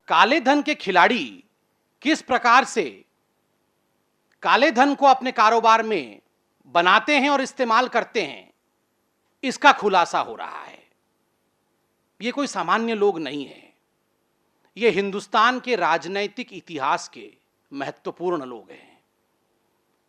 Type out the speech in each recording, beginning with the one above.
काले धन के खिलाड़ी किस प्रकार से काले धन को अपने कारोबार में बनाते हैं और इस्तेमाल करते हैं, इसका खुलासा हो रहा है। ये कोई सामान्य लोग नहीं है, ये हिंदुस्तान के राजनैतिक इतिहास के महत्वपूर्ण लोग हैं।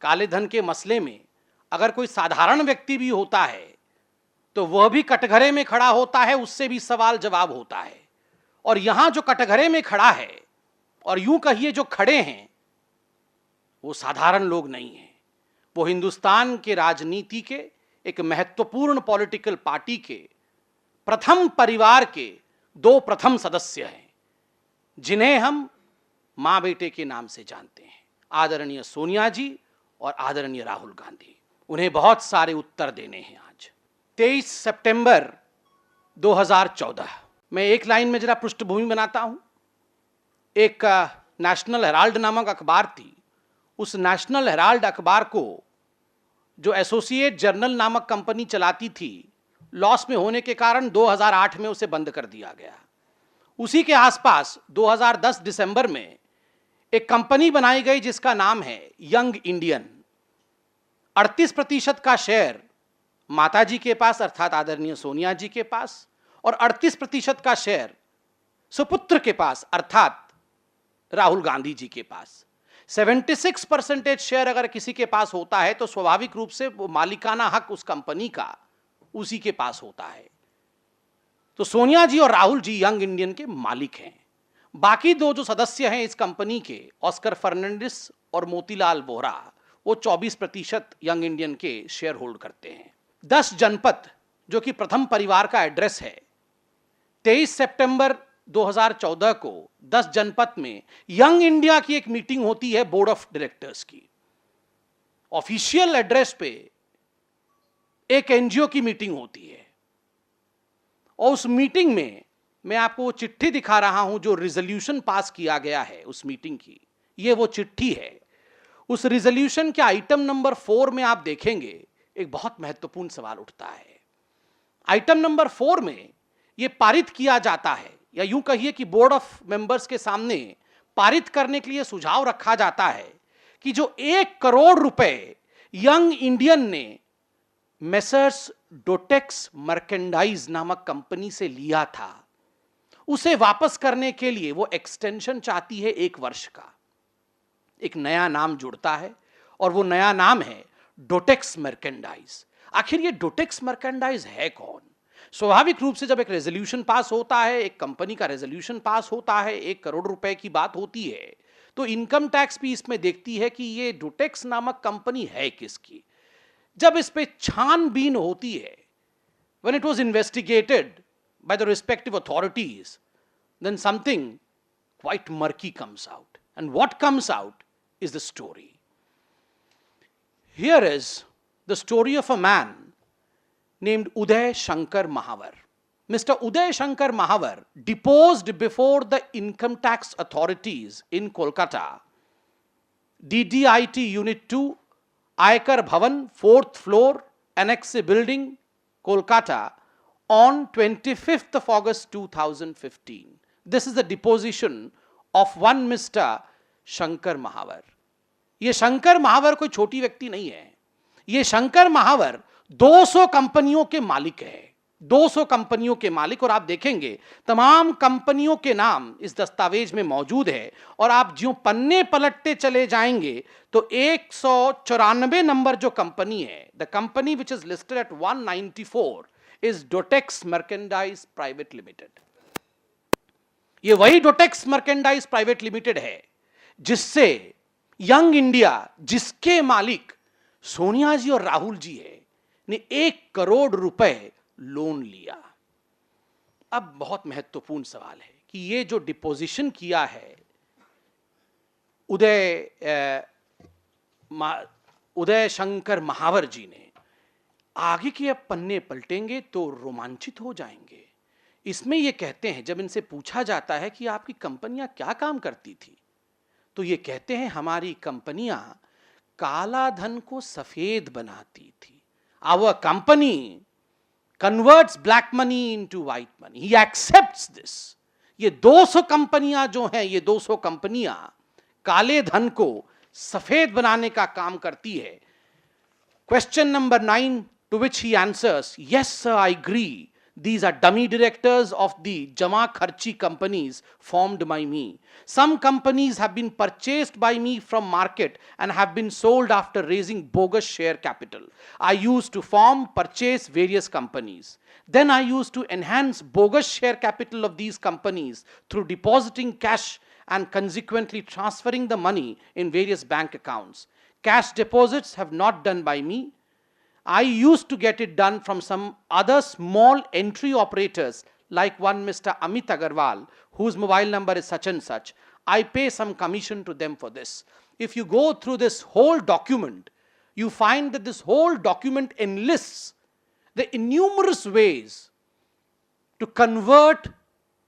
काले धन के मसले में अगर कोई साधारण व्यक्ति भी होता है तो वह भी कटघरे में खड़ा होता है, उससे भी सवाल जवाब होता है। और यहां जो कटघरे में खड़ा है और यूं कहिए जो खड़े हैं, वो साधारण लोग नहीं हैं, वो हिंदुस्तान के राजनीति के एक महत्वपूर्ण पॉलिटिकल पार्टी के प्रथम परिवार के दो प्रथम सदस्य हैं, जिन्हें हम मां बेटे के नाम से जानते हैं, आदरणीय सोनिया जी और आदरणीय राहुल गांधी। उन्हें बहुत सारे उत्तर देने हैं। आज 23 सितंबर 2014, मैं एक लाइन में जरा पृष्ठभूमि बनाता हूं। एक नेशनल हेराल्ड नामक अखबार थी, उस नेशनल हेराल्ड अखबार को जो एसोसिएट जर्नल नामक कंपनी चलाती थी, लॉस में होने के कारण 2008 में उसे बंद कर दिया गया। उसी के आसपास 2010 दिसंबर में एक कंपनी बनाई गई जिसका नाम है यंग इंडियन। 38% का शेयर माता जी के पास अर्थात आदरणीय सोनिया जी के पास, और 38% का शेयर सुपुत्र के पास अर्थात राहुल गांधी जी के पास। 76% शेयर अगर किसी के पास होता है तो स्वाभाविक रूप से वो मालिकाना हक उस कंपनी का उसी के पास होता है। तो सोनिया जी और राहुल जी यंग इंडियन के मालिक हैं। बाकी दो जो सदस्य हैं इस कंपनी के, ऑस्कर फर्नांडिस और मोतीलाल वोहरा, वो 24% यंग इंडियन के शेयर होल्ड करते हैं। 10 जनपद जो कि प्रथम परिवार का एड्रेस है, 23 सितंबर 2014 को 10 जनपद में यंग इंडिया की एक मीटिंग होती है बोर्ड ऑफ डायरेक्टर्स की। ऑफिशियल एड्रेस पे एक एनजीओ की मीटिंग होती है, और उस मीटिंग में मैं आपको वो चिट्ठी दिखा रहा हूं जो रिजोल्यूशन पास किया गया है उस मीटिंग की। ये वो चिट्ठी है। उस रिजोल्यूशन के आइटम नंबर 4 में आप देखेंगे एक बहुत महत्वपूर्ण सवाल उठता है। आइटम नंबर 4 में यह पारित किया जाता है, या यूं कहिए कि बोर्ड ऑफ मेंबर्स के सामने पारित करने के लिए सुझाव रखा जाता है कि जो 1 करोड़ रुपए यंग इंडियन ने मेसर्स डोटेक्स मर्केंडाइज नामक कंपनी से लिया था, उसे वापस करने के लिए वो एक्सटेंशन चाहती है 1 वर्ष का। एक नया नाम जुड़ता है और वो नया नाम है डोटेक्स मर्केंडाइज। आखिर ये डोटेक्स मर्केंडाइज है कौन? स्वाभाविक रूप से जब एक रेजोल्यूशन पास होता है, एक कंपनी का रेजोल्यूशन पास होता है, 1 करोड़ रुपए की बात होती है, तो इनकम टैक्स भी इसमें देखती है कि ये डोटेक्स नामक कंपनी है किसकी। जब इस पे छानबीन होती है, when it was investigated by the respective authorities, then something quite murky comes out. And what comes out is the story. Here is the story of a man named Uday Shankar Mahavar. Mr. Uday Shankar Mahavar deposed before the income tax authorities in Kolkata, DDIT Unit 2, Aikar Bhavan, 4th floor, Annex A building, Kolkata, on 25th of August 2015. This is the deposition of one Mr. Shankar Mahavar. ये शंकर महावर कोई छोटी व्यक्ति नहीं है। ये शंकर महावर 200 कंपनियों के मालिक है, 200 कंपनियों के मालिक। और आप देखेंगे तमाम कंपनियों के नाम इस दस्तावेज में मौजूद है, और आप जो पन्ने पलटते चले जाएंगे तो 194 नंबर जो कंपनी है, the company which is listed at 194 is Dotex merchandise private limited. ये वही डोटेक्स मर्केंडाइज प्राइवेट लिमिटेड है जिससे यंग इंडिया, जिसके मालिक सोनिया जी और राहुल जी है, ने 1 करोड़ रुपए लोन लिया। अब बहुत महत्वपूर्ण सवाल है कि ये जो डिपोजिशन किया है उदय शंकर महावर जी ने, आगे के अब पन्ने पलटेंगे तो रोमांचित हो जाएंगे। इसमें ये कहते हैं, जब इनसे पूछा जाता है कि आपकी कंपनियां क्या काम करती थी, तो ये कहते हैं हमारी कंपनियां काला धन को सफेद बनाती थी। Our company converts black money into white money. He accepts this. ये 200 कंपनियां जो हैं, ये 200 कंपनियां काले धन को सफेद बनाने का काम करती है। Question number 9, to which he answers, yes sir, I agree. These are dummy directors of the Jama Kharchi companies formed by me. Some companies have been purchased by me from market and have been sold after raising bogus share capital. I used to purchase various companies. Then I used to enhance bogus share capital of these companies through depositing cash and consequently transferring the money in various bank accounts. Cash deposits have not done by me. I used to get it done from some other small entry operators like one Mr. Amit Agarwal, whose mobile number is such and such. I pay some commission to them for this. If you go through this whole document, you find that this whole document enlists the innumerous ways to convert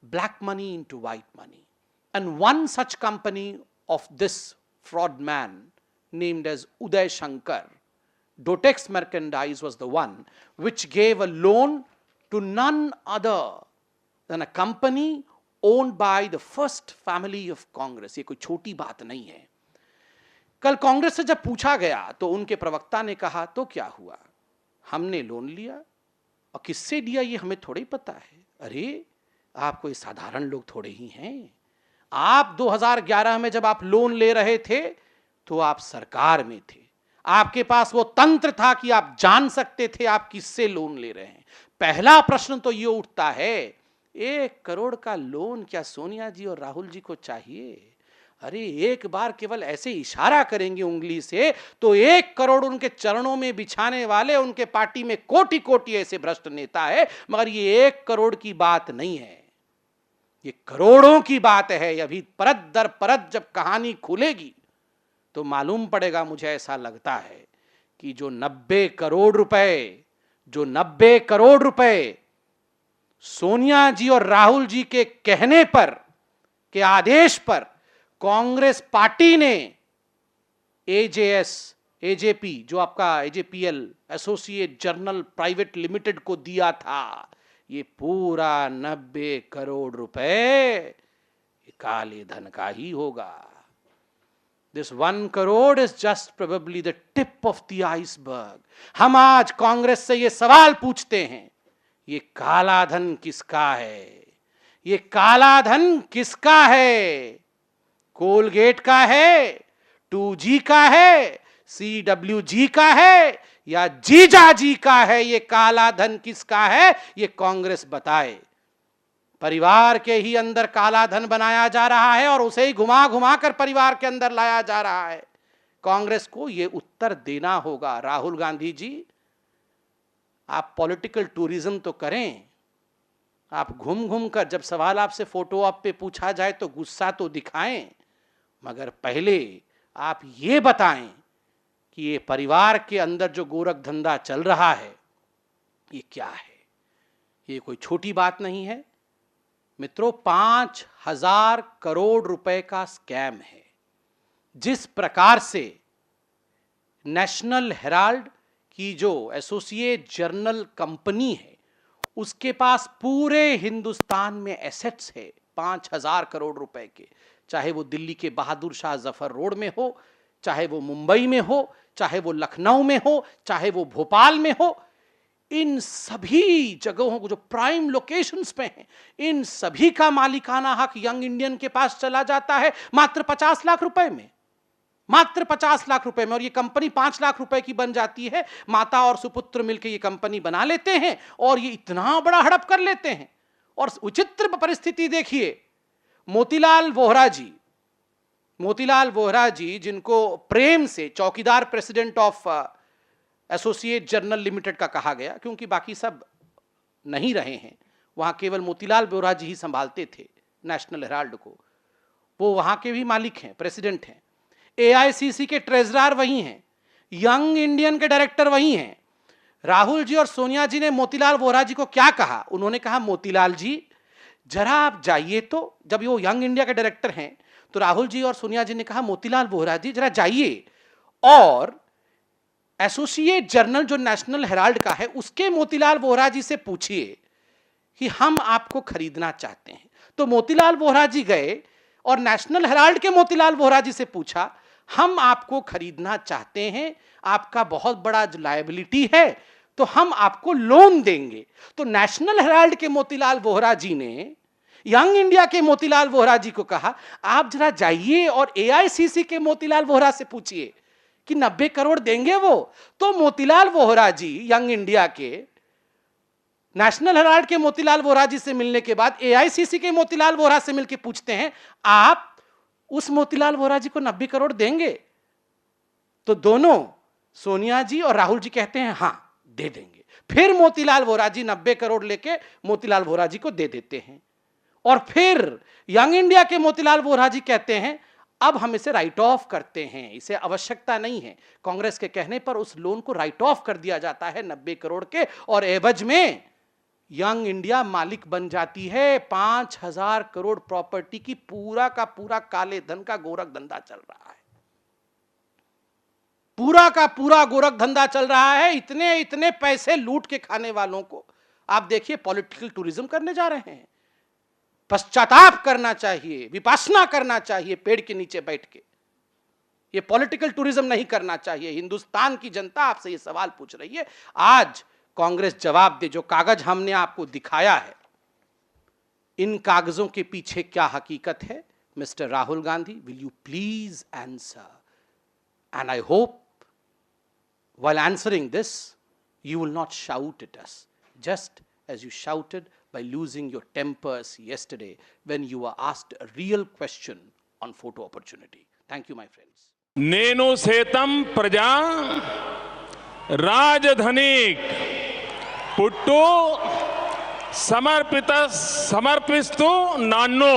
black money into white money. And one such company of this fraud man, named as Uday Shankar, Dotex Merchandise, was the one which gave a loan to none other than a company owned by the first family of Congress. ये कोई छोटी बात नहीं है। कल कांग्रेस से जब पूछा गया तो उनके प्रवक्ता ने कहा तो क्या हुआ, हमने लोन लिया और किससे लिया ये हमें थोड़ी पता है। अरे आप कोई साधारण लोग थोड़े ही हैं। आप 2011 में जब आप लोन ले रहे थे तो आप सरकार में थे, आपके पास वो तंत्र था कि आप जान सकते थे आप किससे लोन ले रहे हैं। पहला प्रश्न तो ये उठता है, 1 करोड़ का लोन क्या सोनिया जी और राहुल जी को चाहिए? अरे एक बार केवल ऐसे इशारा करेंगे उंगली से तो 1 करोड़ उनके चरणों में बिछाने वाले उनके पार्टी में कोटि कोटि ऐसे भ्रष्ट नेता है, मगर ये 1 करोड़ की बात नहीं है, ये करोड़ों की बात है। अभी परत दर परत जब कहानी खुलेगी तो मालूम पड़ेगा। मुझे ऐसा लगता है कि जो 90 करोड़ रुपए सोनिया जी और राहुल जी के कहने पर, के आदेश पर कांग्रेस पार्टी ने एजेपी जो आपका एजेपीएल एसोसिएट जर्नल प्राइवेट लिमिटेड को दिया था, ये पूरा 90 करोड़ रुपए काले धन का ही होगा। This 1 crore is just probably the tip of the iceberg. हम आज कांग्रेस से ये सवाल पूछते हैं, ये काला धन किसका है? ये काला धन किसका है? कोलगेट का है, 2G का है, CWG का है या जीजाजी का है? ये काला धन किसका है? ये कांग्रेस बताए। परिवार के ही अंदर काला धन बनाया जा रहा है और उसे ही घुमा घुमा कर परिवार के अंदर लाया जा रहा है। कांग्रेस को यह उत्तर देना होगा। राहुल गांधी जी, आप पॉलिटिकल टूरिज्म तो करें, आप घूम घूम कर जब सवाल आपसे फोटो आप पे पूछा जाए तो गुस्सा तो दिखाएं, मगर पहले आप ये बताएं कि ये परिवार के अंदर जो गोरख धंधा चल रहा है ये क्या है। ये कोई छोटी बात नहीं है मित्रों, 5000 करोड़ रुपए का स्कैम है। जिस प्रकार से नेशनल हेराल्ड की जो एसोसिएट जर्नल कंपनी है उसके पास पूरे हिंदुस्तान में एसेट्स है 5000 करोड़ रुपए के, चाहे वो दिल्ली के बहादुर शाह जफर रोड में हो, चाहे वो मुंबई में हो, चाहे वो लखनऊ में हो, चाहे वो भोपाल में हो, इन सभी जगहों को जो प्राइम लोकेशंस पे हैं, इन सभी का मालिकाना हक यंग इंडियन के पास चला जाता है मात्र 50 लाख रुपए में, मात्र 50 लाख रुपए में। और ये कंपनी 5 लाख रुपए की बन जाती है। माता और सुपुत्र मिलकर ये कंपनी बना लेते हैं और ये इतना बड़ा हड़प कर लेते हैं। और विचित्र परिस्थिति देखिए, मोतीलाल वोहरा जी जिनको प्रेम से चौकीदार president of associate journal limited का कहा गया, क्योंकि बाकी सब नहीं रहे हैं, वहां केवल मोतीलाल वोहरा जी ही संभालते थे नेशनल हेराल्ड को, वो वहां के भी मालिक हैं, प्रेसिडेंट हैं। एआईसीसी के ट्रेजरर वही हैं, यंग इंडियन के डायरेक्टर वही हैं। राहुल जी और सोनिया जी ने मोतीलाल वोहरा जी को क्या कहा? उन्होंने कहा, मोतीलाल जी जरा आप जाइए। तो जब वो यंग इंडिया के डायरेक्टर हैं तो राहुल जी और सोनिया जी ने कहा, मोतीलाल वोहरा जी जरा जाइए और एसोसिएट जर्नल जो नेशनल हेराल्ड का है उसके मोतीलाल वोहरा जी से पूछिए कि हम आपको खरीदना चाहते हैं। तो मोतीलाल वोहरा जी गए और नेशनल हेराल्ड के मोतीलाल वोहरा जी से पूछा, हम आपको खरीदना चाहते हैं, आपका बहुत बड़ा लायबिलिटी है, तो हम आपको लोन देंगे। तो नेशनल हेराल्ड के मोतीलाल वोहरा जी ने यंग इंडिया के मोतीलाल वोहरा जी को कहा, आप जरा जाइए और एआईसीसी के मोतीलाल वोहरा से पूछिए कि 90 करोड़ देंगे वो। तो मोतीलाल वोहरा जी यंग इंडिया के नेशनल हेराल्ड के मोतीलाल वोहरा जी से मिलने के बाद एआईसीसी के मोतीलाल वोहरा से मिलकर पूछते हैं, आप उस मोतीलाल वोहरा जी को 90 करोड़ देंगे? तो दोनों सोनिया जी और राहुल जी कहते हैं हां दे देंगे। फिर मोतीलाल वोहरा जी 90 करोड़ लेके मोतीलाल वोहरा जी को दे देते हैं। और फिर यंग इंडिया के मोतीलाल वोहरा जी कहते हैं, अब हम इसे राइट ऑफ करते हैं, इसे आवश्यकता नहीं है। कांग्रेस के कहने पर उस लोन को राइट ऑफ कर दिया जाता है 90 करोड़ के, और एवज में यंग इंडिया मालिक बन जाती है 5000 करोड़ प्रॉपर्टी की। पूरा का पूरा काले धन का गोरख धंधा चल रहा है, पूरा का पूरा गोरख धंधा चल रहा है। इतने इतने पैसे लूट के खाने वालों को आप देखिए पॉलिटिकल टूरिज्म करने जा रहे हैं। पश्चाताप करना चाहिए, विपासना करना चाहिए पेड़ के नीचे बैठ के। ये पॉलिटिकल टूरिज्म नहीं करना चाहिए। हिंदुस्तान की जनता आपसे ये सवाल पूछ रही है, आज कांग्रेस जवाब दे। जो कागज हमने आपको दिखाया है, इन कागजों के पीछे क्या हकीकत है? Mister Rahul Gandhi, will you please answer? And I hope while answering this you will not shout at us just as you shouted by losing your tempers yesterday when you were asked a real question on photo opportunity. Thank you my friends. नेनु सेतम प्रजा राजधनिक पुट्टू समर्पितस्तु नान्नो